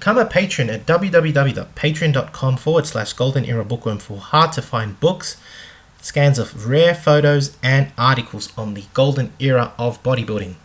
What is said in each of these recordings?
Become a patron at www.patreon.com/Golden Era Bookworm for hard to find books, scans of rare photos, and articles on the golden era of bodybuilding.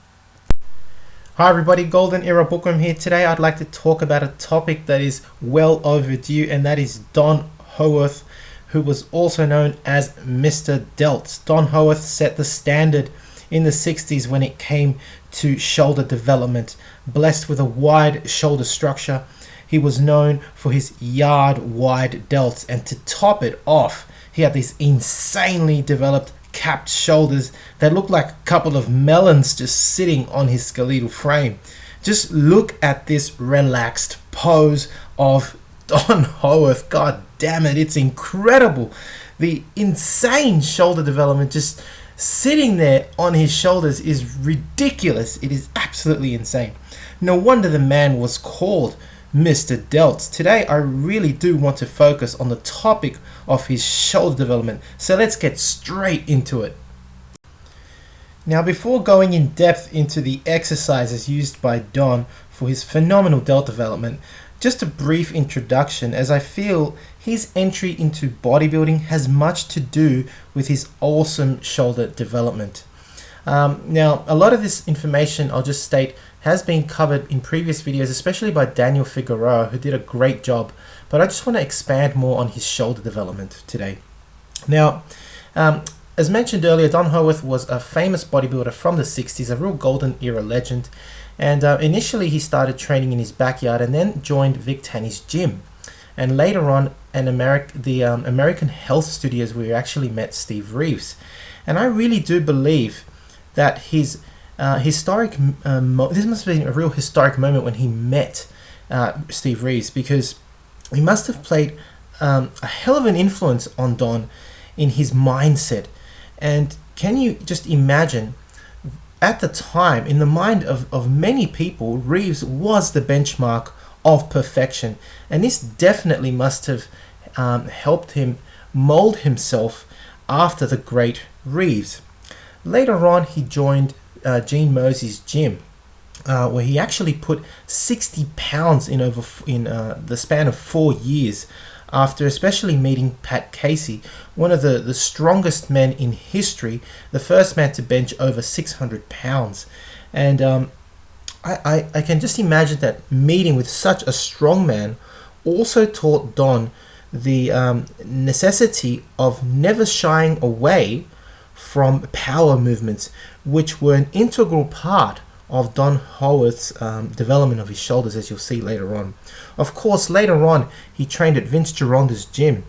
Hi everybody, Golden Era Bookworm here. Today I'd like to talk about a topic that is well overdue, and that is Don Howorth, who was also known as Mr Delts. Don Howorth set the standard in the 60s when it came to shoulder development. Blessed with a wide shoulder structure, he was known for his yard-wide delts, and to top it off, he had these insanely developed capped shoulders that looked like a couple of melons just sitting on his skeletal frame. Just look at this relaxed pose of Don Howorth. God damn it, it's incredible. The insane shoulder development just sitting there on his shoulders is ridiculous. It is absolutely insane. No wonder the man was called Mr. Delts. Today I really do want to focus on the topic of his shoulder development, so let's get straight into it. Now, before going in depth into the exercises used by Don for his phenomenal delt development, just a brief introduction, as I feel his entry into bodybuilding has much to do with his awesome shoulder development. Now, a lot of this information, I'll just state, has been covered in previous videos, especially by Daniel Figueroa, who did a great job, but I just want to expand more on his shoulder development today. Now, as mentioned earlier, Don Howorth was a famous bodybuilder from the 60s, a real golden era legend, and initially he started training in his backyard and then joined Vic Tanny's gym, and later on the American Health Studios, where he actually met Steve Reeves. And I really do believe that his this must have been a real historic moment when he met Steve Reeves, because he must have played a hell of an influence on Don in his mindset. And can you just imagine, at the time, in the mind of many people, Reeves was the benchmark of perfection, and this definitely must have helped him mold himself after the great Reeves. Later on, he joined Mozee's gym, where he actually put 60 pounds in the span of 4 years, after especially meeting Pat Casey, one of the strongest men in history, the first man to bench over 600 pounds. And I can just imagine that meeting with such a strong man also taught Don the necessity of never shying away from power movements, which were an integral part of Don Howorth's development of his shoulders, as you'll see later on. Of course, later on, he trained at Vince Gironda's gym,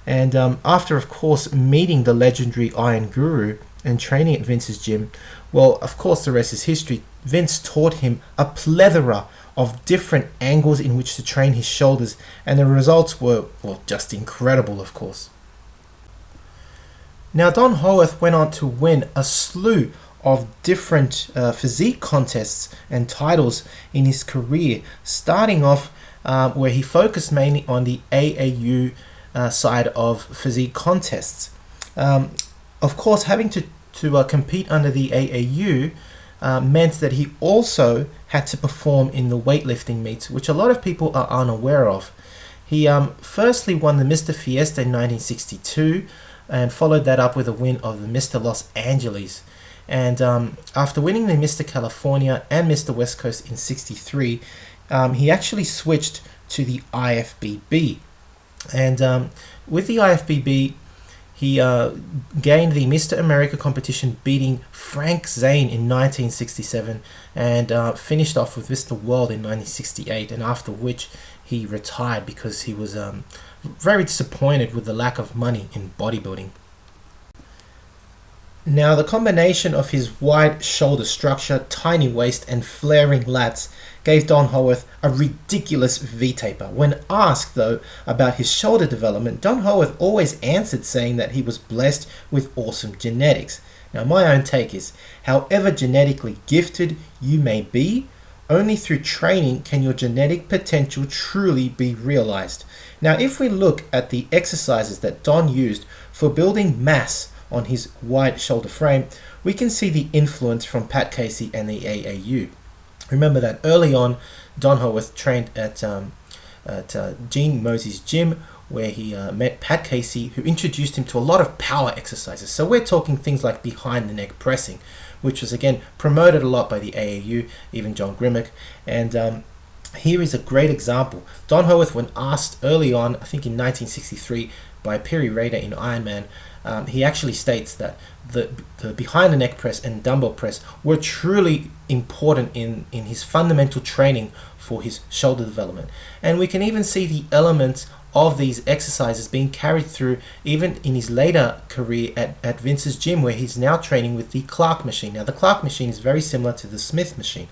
and after, of course, meeting the legendary Iron Guru and training at Vince's gym, well, of course, the rest is history. Vince taught him a plethora of different angles in which to train his shoulders, and the results were, well, just incredible, of course. Now, Don Howorth went on to win a slew of different physique contests and titles in his career, starting off where he focused mainly on the AAU side of physique contests. Of course, having to compete under the AAU meant that he also had to perform in the weightlifting meets, which a lot of people are unaware of. He firstly won the Mr. Fiesta in 1962, and followed that up with a win of the Mr. Los Angeles. And after winning the Mr. California and Mr. West Coast in 63, he actually switched to the IFBB. And with the IFBB, he gained the Mr. America competition, beating Frank Zane in 1967, and finished off with Mr. World in 1968, and after which he retired because he was very disappointed with the lack of money in bodybuilding. Now, the combination of his wide shoulder structure, tiny waist, and flaring lats gave Don Howorth a ridiculous V-taper. When asked, though, about his shoulder development, Don Howorth always answered saying that he was blessed with awesome genetics. Now, my own take is, however genetically gifted you may be, only through training can your genetic potential truly be realized. Now, if we look at the exercises that Don used for building mass on his wide shoulder frame, we can see the influence from Pat Casey and the AAU. Remember that early on, Don Howorth trained at Gene Mozee's gym, where he met Pat Casey, who introduced him to a lot of power exercises. So we're talking things like behind the neck pressing, which was again promoted a lot by the AAU, even John Grimmick. And here is a great example. Don Howorth, when asked early on, I think in 1963, by Perry Rader in Ironman, he actually states that the behind the neck press and dumbbell press were truly important in his fundamental training for his shoulder development. And we can even see the elements of these exercises being carried through even in his later career at Vince's gym, where he's now training with the Clark machine. Now the Clark machine is very similar to the Smith machine,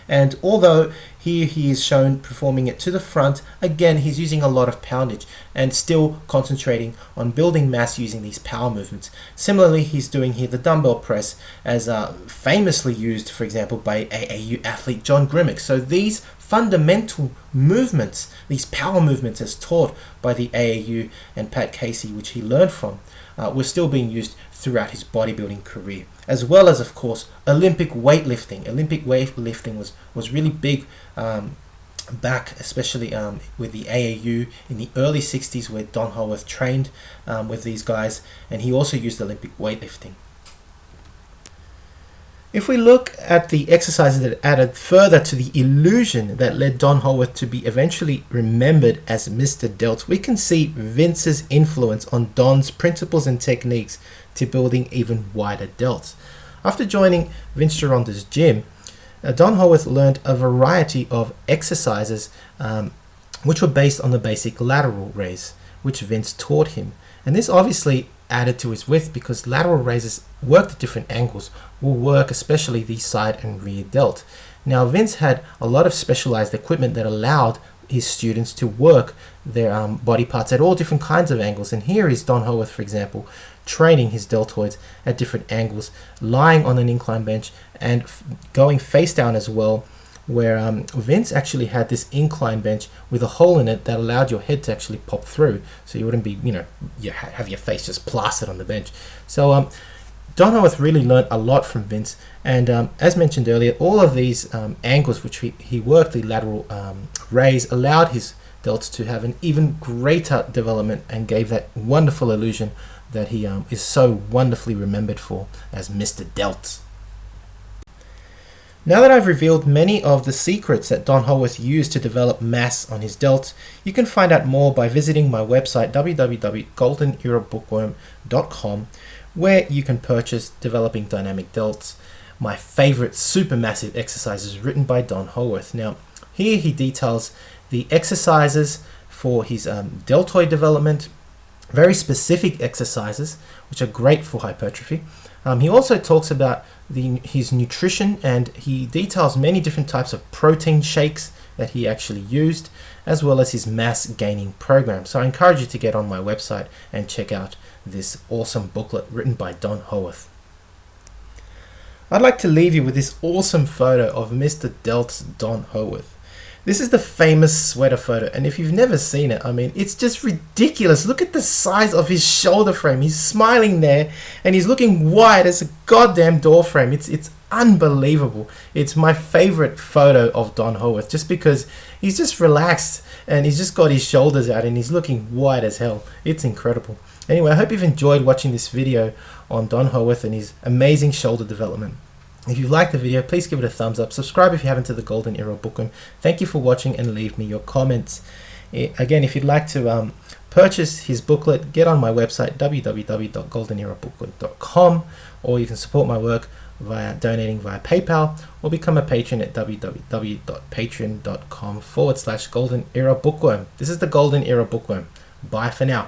and although here he is shown performing it to the front, again he's using a lot of poundage and still concentrating on building mass using these power movements. Similarly, he's doing here the dumbbell press, as famously used, for example, by AAU athlete John Grimmick. So these fundamental movements, these power movements as taught by the AAU and Pat Casey, which he learned from, were still being used throughout his bodybuilding career, as well as, of course, Olympic weightlifting. Olympic weightlifting was really big back, especially with the AAU in the early 60s, where Don Howorth trained with these guys, and he also used Olympic weightlifting. If we look at the exercises that added further to the illusion that led Don Howorth to be eventually remembered as Mr. Delts, we can see Vince's influence on Don's principles and techniques to building even wider delts. After joining Vince Gironda's gym, Don Howorth learned a variety of exercises which were based on the basic lateral raise, which Vince taught him. And this obviously added to his width, because lateral raises worked at different angles will work especially the side and rear delt. Now Vince had a lot of specialized equipment that allowed his students to work their body parts at all different kinds of angles, and here is Don Howorth, for example, training his deltoids at different angles, lying on an incline bench and going face down as well, where Vince actually had this incline bench with a hole in it that allowed your head to actually pop through, so you wouldn't be, you have your face just plastered on the bench. So Don Howorth really learned a lot from Vince, and as mentioned earlier, all of these angles which he worked, the lateral raise, allowed his delts to have an even greater development and gave that wonderful illusion that he is so wonderfully remembered for as Mr. Delts. Now that I've revealed many of the secrets that Don Howorth used to develop mass on his delts, you can find out more by visiting my website www.goldenerabookworm.com, where you can purchase Developing Dynamic Delts, my favorite supermassive exercises written by Don Howorth. Now here he details the exercises for his deltoid development, very specific exercises which are great for hypertrophy. He also talks about his nutrition, and he details many different types of protein shakes that he actually used, as well as his mass gaining program. So I encourage you to get on my website and check out this awesome booklet written by Don Howorth. I'd like to leave you with this awesome photo of Mr. Delts Don Howorth. This is the famous sweater photo, and if you've never seen it, I mean, it's just ridiculous. Look at the size of his shoulder frame. He's smiling there, and he's looking wide as a goddamn door frame. It's unbelievable. It's my favorite photo of Don Howorth, just because he's just relaxed, and he's just got his shoulders out, and he's looking wide as hell. It's incredible. Anyway, I hope you've enjoyed watching this video on Don Howorth and his amazing shoulder development. If you liked the video, please give it a thumbs up. Subscribe if you haven't to the Golden Era Bookworm. Thank you for watching, and leave me your comments. Again, if you'd like to purchase his booklet, get on my website www.goldenerabookworm.com, or you can support my work via donating via PayPal, or become a patron at www.patreon.com/Golden Era Bookworm. This is the Golden Era Bookworm. Bye for now.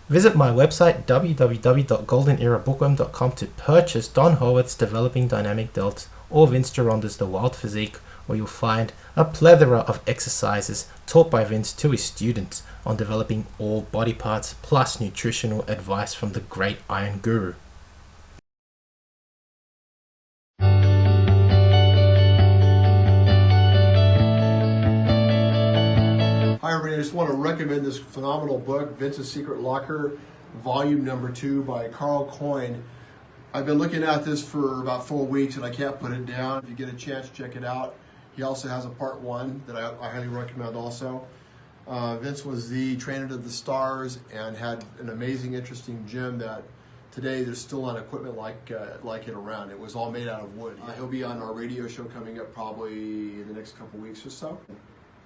Visit my website www.goldenerabookworm.com to purchase Don Howorth's Developing Dynamic Delts or Vince Gironda's The Wild Physique, where you'll find a plethora of exercises taught by Vince to his students on developing all body parts, plus nutritional advice from the great Iron Guru. Hi everybody, I just want to recommend this phenomenal book, Vince's Secret Locker, volume number 2 by Carl Coyne. I've been looking at this for about 4 weeks and I can't put it down. If you get a chance, check it out. He also has a part 1 that I highly recommend also. Vince was the trainer to the stars and had an amazing, interesting gym that today there's still not equipment like it around. It was all made out of wood. He'll be on our radio show coming up probably in the next couple weeks or so.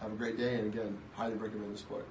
Have a great day, and again, highly recommend this book.